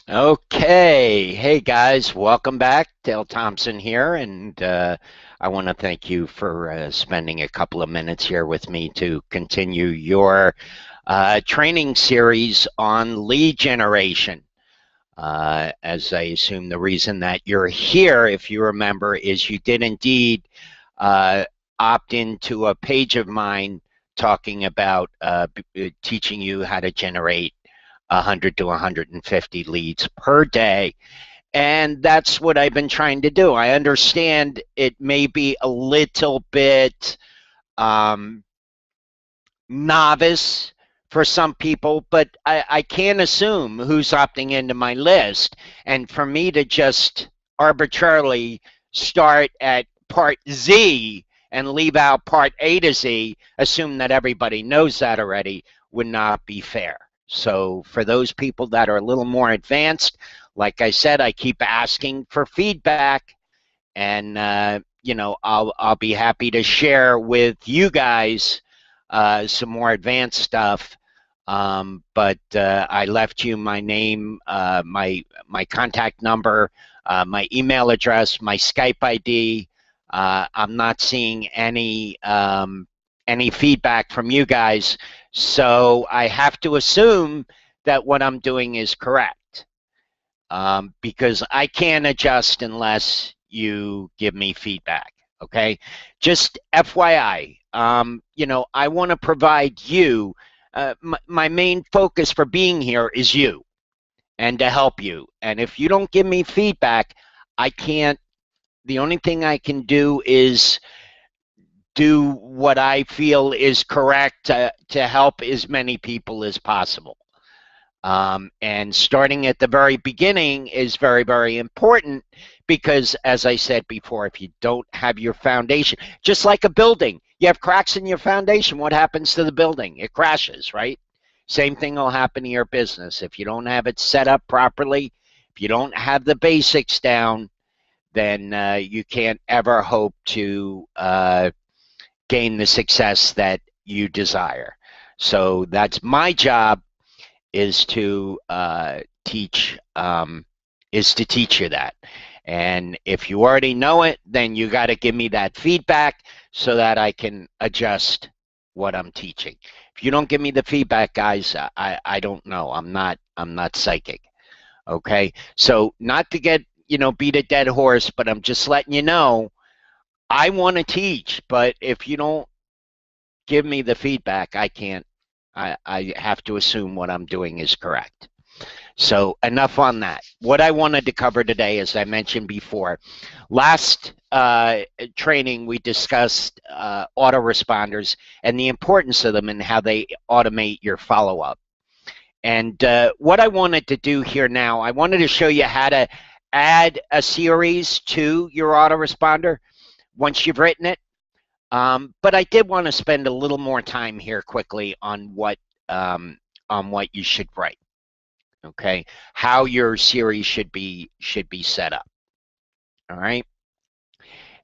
Okay, hey guys, welcome back. Dale Thompson here, and I want to thank you for spending a couple of minutes here with me to continue your training series on lead generation. As I assume the reason that you're here, if you remember, is you did indeed uh, opt into a page of mine talking about teaching you how to generate 100 to 150 leads per day. And that's what I've been trying to do. I understand it may be a little bit um, novice for some people, but I can't assume who's opting into my list. And for me to just arbitrarily start at part Z and leave out part A to Z, assume that everybody knows that already, would not be fair. So for those people that are a little more advanced, like I said, I keep asking for feedback, and I'll be happy to share with you guys some more advanced stuff. But I left you my name, my contact number, my email address, my Skype ID. I'm not seeing any feedback from you guys, so I have to assume that what I'm doing is correct, because I can't adjust unless you give me feedback. Okay, just FYI, I want to provide you. My main focus for being here is you and to help you. And if you don't give me feedback, I can't. The only thing I can do is do what I feel is correct to help as many people as possible. And starting at the very beginning is very, very important because, as I said before, if you don't have your foundation, just like a building, you have cracks in your foundation. What happens to the building? It crashes, right? Same thing will happen to your business. If you don't have it set up properly, if you don't have the basics down, then you can't ever hope to gain the success that you desire. So that's my job, is to teach you that. And if you already know it, then you got to give me that feedback so that I can adjust what I'm teaching. If you don't give me the feedback, guys, I don't know. I'm not psychic. Okay, so not to get beat a dead horse, but I'm just letting you know I want to teach, but if you don't give me the feedback, I can't. I have to assume what I'm doing is correct. So enough on that. What I wanted to cover today, as I mentioned before, last training we discussed autoresponders and the importance of them and how they automate your follow-up. And what I wanted to do here now, I wanted to show you how to add a series to your autoresponder once you've written it. But I did want to spend a little more time here quickly on what you should write. Okay, how your series should be set up. All right,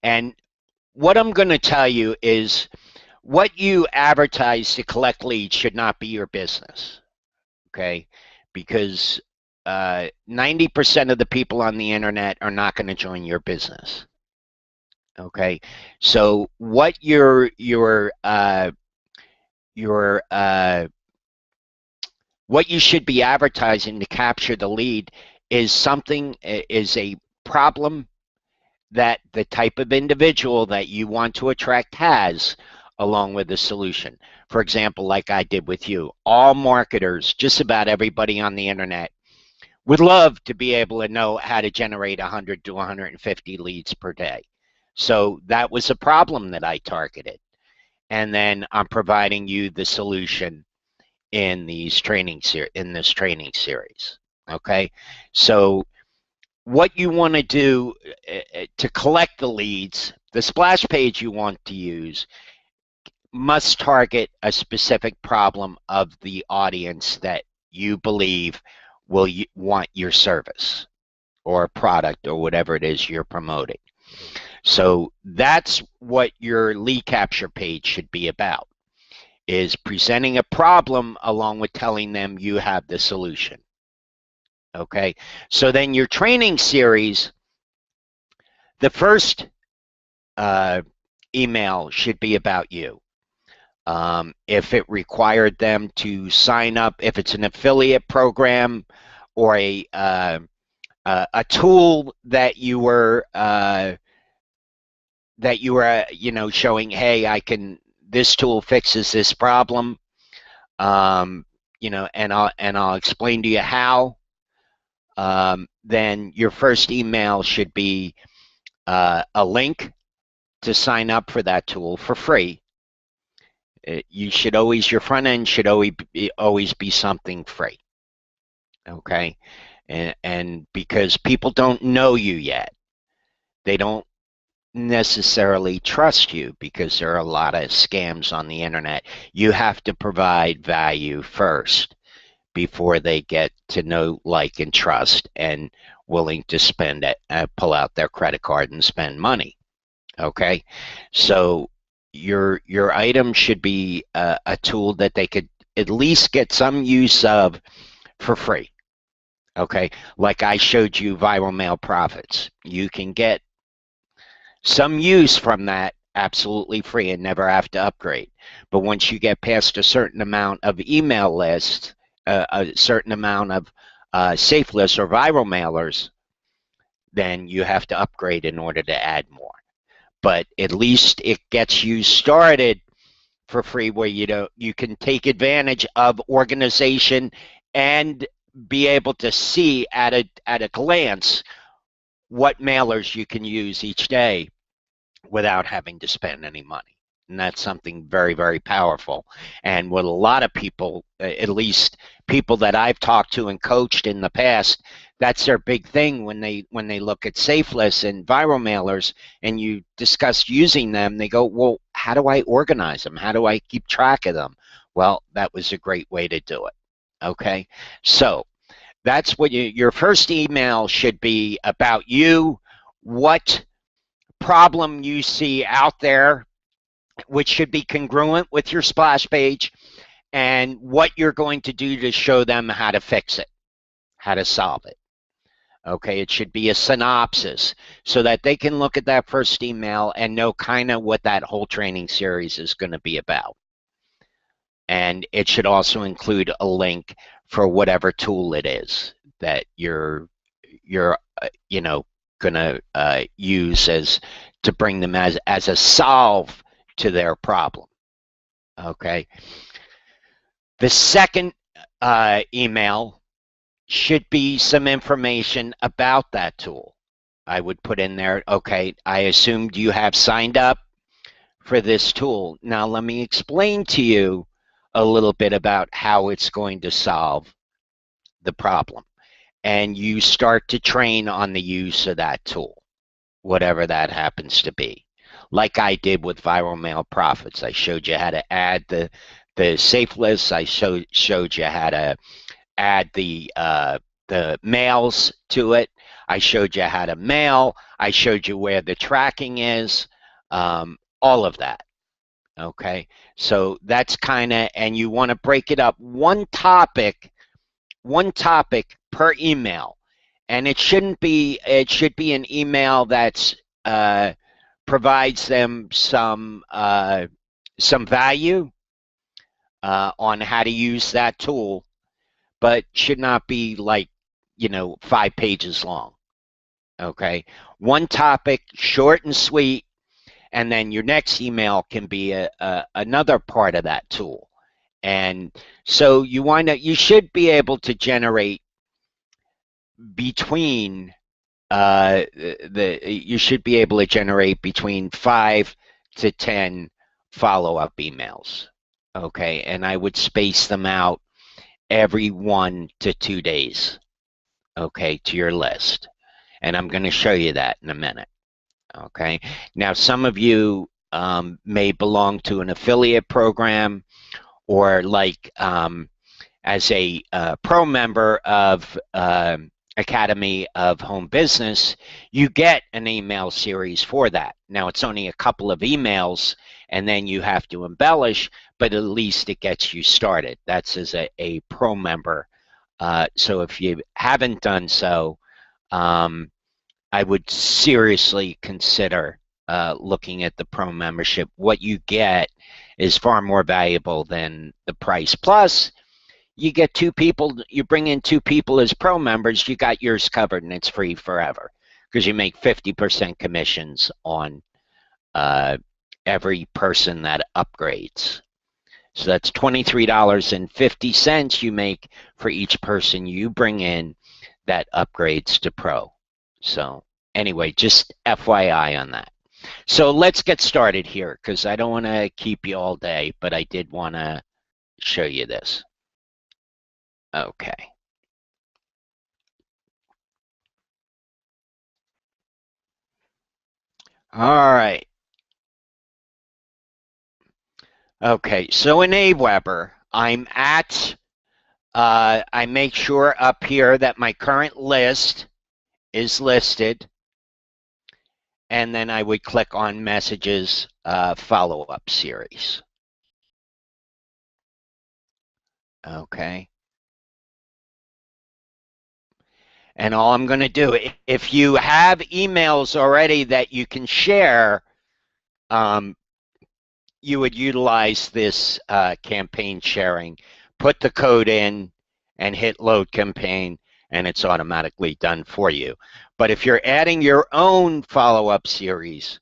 and what I'm going to tell you is what you advertise to collect leads should not be your business. Okay, because 90% of the people on the internet are not going to join your business. Okay, so what what you should be advertising to capture the lead is a problem that the type of individual that you want to attract has, along with a solution. For example, like I did with you, all marketers, just about everybody on the internet, would love to be able to know how to generate 100 to 150 leads per day. So that was a problem that I targeted. And then I'm providing you the solution in this training series. Okay, so what you want to do to collect the leads, the splash page you want to use must target a specific problem of the audience that you believe will want your service or product or whatever it is you're promoting. So that's what your lead capture page should be about, is presenting a problem along with telling them you have the solution. Okay, so then your training series, the first email should be about you. If it required them to sign up, if it's an affiliate program or a tool that you were showing, hey, this tool fixes this problem, and I'll explain to you how. Then your first email should be a link to sign up for that tool for free. Your front end should always be something free. Okay, and because people don't know you yet, they don't necessarily trust you because there are a lot of scams on the internet. You have to provide value first before they get to know, like, and trust and willing to spend it, pull out their credit card and spend money. Okay, so your item should be a tool that they could at least get some use of for free. Okay, like I showed you viral mail profits. You can get some use from that absolutely free and never have to upgrade. But once you get past a certain amount of email lists, a certain amount of safe lists or viral mailers, then you have to upgrade in order to add more. But at least it gets you started for free, where you can take advantage of organization and be able to see at a glance what mailers you can use each day without having to spend any money. And that's something very, very powerful. And what a lot of people, at least people that I've talked to and coached in the past, that's their big thing when they look at safe lists and viral mailers and you discuss using them. They go, well, how do I organize them? How do I keep track of them? Well, that was a great way to do it. Okay, so that's what your first email should be about you, what problem you see out there, which should be congruent with your splash page, and what you're going to do to show them how to fix it, how to solve it. Okay, it should be a synopsis so that they can look at that first email and know kind of what that whole training series is going to be about. And it should also include a link for whatever tool it is that you're going to use to bring them as a solve to their problem. Okay. The second email should be some information about that tool. I would put in there, okay, I assumed you have signed up for this tool. Now let me explain to you a little bit about how it's going to solve the problem. And you start to train on the use of that tool, whatever that happens to be. Like I did with Viral Mail Profits. I showed you how to add the safe lists. I showed you how to add the mails to it. I showed you how to mail. I showed you where the tracking is, all of that. Okay, so that's kind of, and you want to break it up one topic per email, and it should be an email that's provides them some value on how to use that tool, but should not be like 5 pages long. Okay, one topic, short and sweet, and then your next email can be another part of that tool. And so you should be able to generate between you should be able to generate between 5 to 10 follow-up emails. Okay, and I would space them out every 1 to 2 days, okay, to your list. And I'm going to show you that in a minute. Okay, now some of you may belong to an affiliate program, or like as a pro member of Academy of Home Business, you get an email series for that. Now it's only a couple of emails and then you have to embellish, but at least it gets you started. That's as a pro member So if you haven't done so, I would seriously consider looking at the pro membership. What you get is far more valuable than the price. Plus, you get two people, you bring in two people as pro members, you got yours covered and it's free forever because you make 50% commissions on every person that upgrades. So that's $23.50 you make for each person you bring in that upgrades to pro. So anyway, just FYI on that. So let's get started here because I don't want to keep you all day, but I did want to show you this. Okay. All right. Okay, so in Aweber, I'm at, I make sure up here that my current list is listed, and then I would click on Messages Follow-Up Series. Okay. And all I'm going to do, if you have emails already that you can share, you would utilize this campaign sharing. Put the code in and hit load campaign, and it's automatically done for you. But if you're adding your own follow-up series,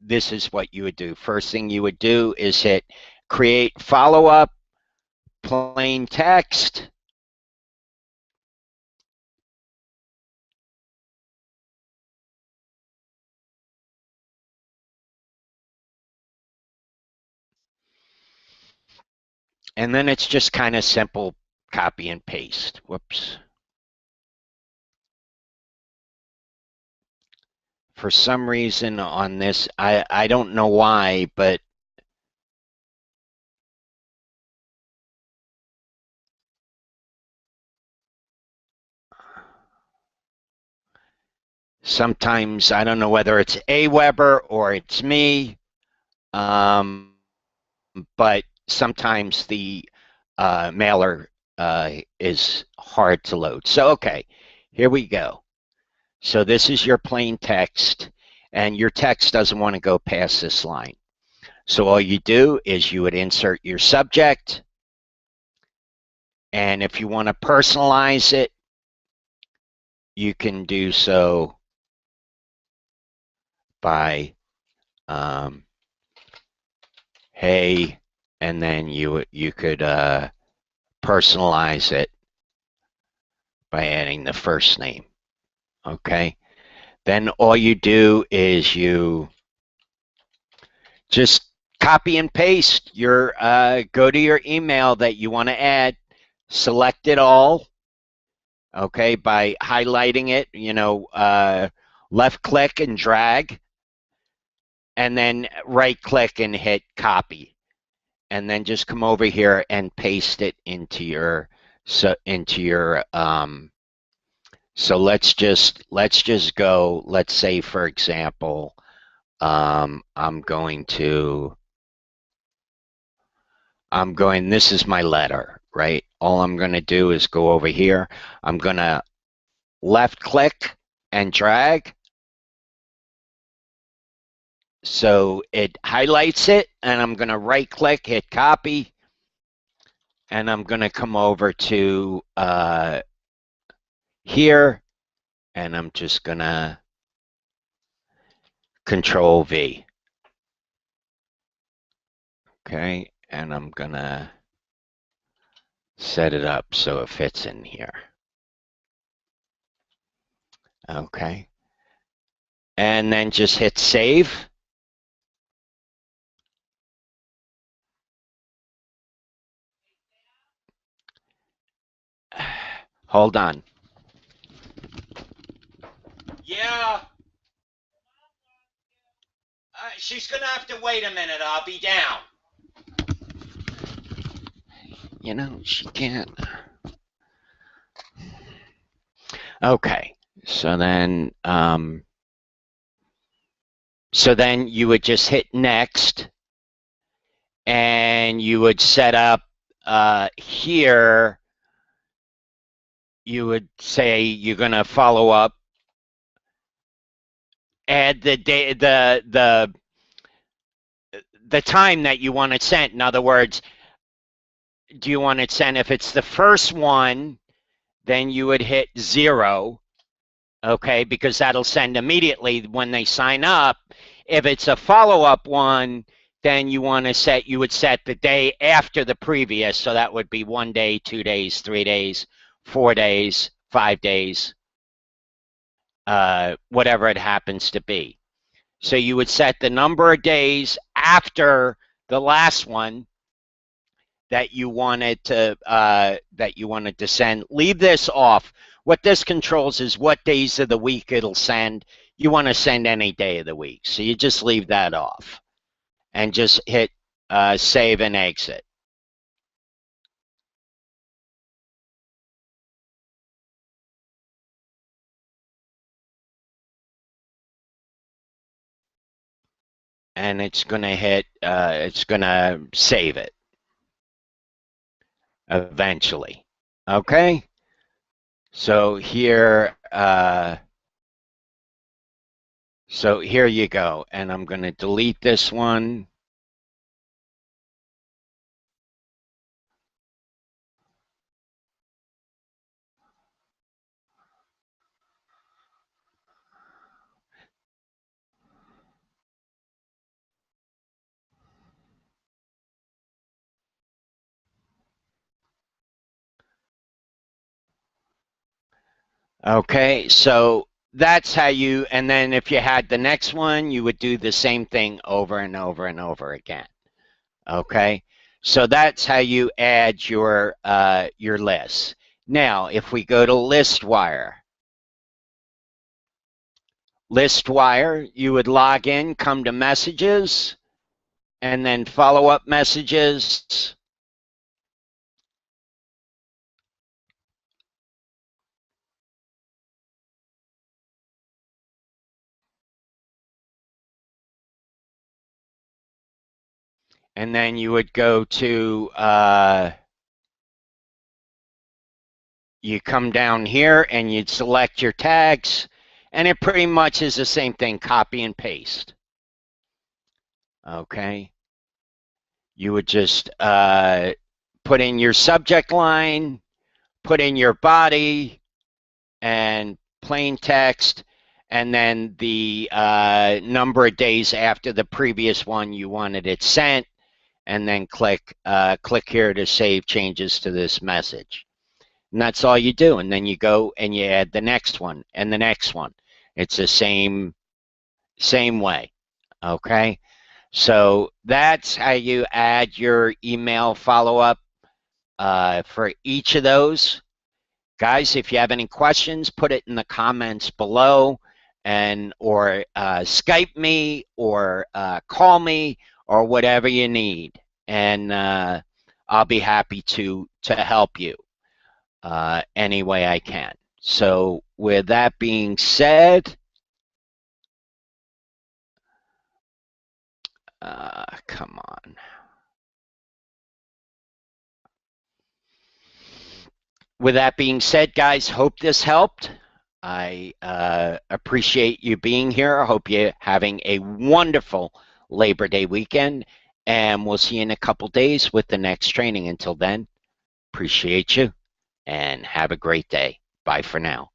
this is what you would do. First thing you would do is hit create follow-up, plain text, and then it's just kind of simple copy and paste. Whoops. For some reason on this, I don't know why, but sometimes I don't know whether it's Aweber or it's me, but sometimes the mailer is hard to load. So, okay, here we go. So this is your plain text, and your text doesn't want to go past this line. So all you do is you would insert your subject, and if you want to personalize it, you can do so by hey, and then you could personalize it by adding the first name. Okay, then all you do is you just copy and paste your go to your email that you want to add, select it all, okay, by highlighting it, you know, left click and drag, and then right click and hit copy, and then just come over here and paste it into your so let's just go, let's say for example, this is my letter, right? All I'm going to do is go over here. I'm going to left click and drag. So it highlights it, and I'm going to right click, hit copy, and I'm going to come over to here, and I'm just going to Control V. Okay, and I'm going to set it up so it fits in here. Okay. And then just hit save. Hold on. Yeah. She's going to have to wait a minute. I'll be down. You know, she can't. Okay. So then you would just hit next, and you would set up here you would say you're going to follow up, add the day, the time that you want it sent. In other words, do you want it sent? If it's the first one, then you would hit 0, okay, because that'll send immediately when they sign up. If it's a follow-up one, then you would set the day after the previous, so that would be 1 day, 2 days, 3 days, 4 days, 5 days, whatever it happens to be. So you would set the number of days after the last one that you wanted to send. Leave this off. What this controls is what days of the week it'll send. You want to send any day of the week, so you just leave that off and just hit save and exit. And it's going to save it eventually. Okay? So here you go. And I'm going to delete this one. Okay, so that's how you, and then if you had the next one, you would do the same thing over and over and over again. Okay, so that's how you add your list. Now, if we go to ListWire, you would log in, come to Messages, and then Follow-up Messages. And then you would go to, you come down here and you'd select your tags, and it pretty much is the same thing, copy and paste. Okay. You would just put in your subject line, put in your body, and plain text, and then the number of days after the previous one you wanted it sent, and then click here to save changes to this message. And that's all you do. And then you go and you add the next one and the next one. It's the same way. Okay. So that's how you add your email follow-up for each of those. Guys, if you have any questions, put it in the comments below, or Skype me or call me or whatever you need, and I'll be happy to help you any way I can. So with that being said, come on. With that being said, guys, hope this helped. I appreciate you being here. I hope you're having a wonderful Labor Day weekend, and we'll see you in a couple days with the next training. Until then, appreciate you, and have a great day. Bye for now.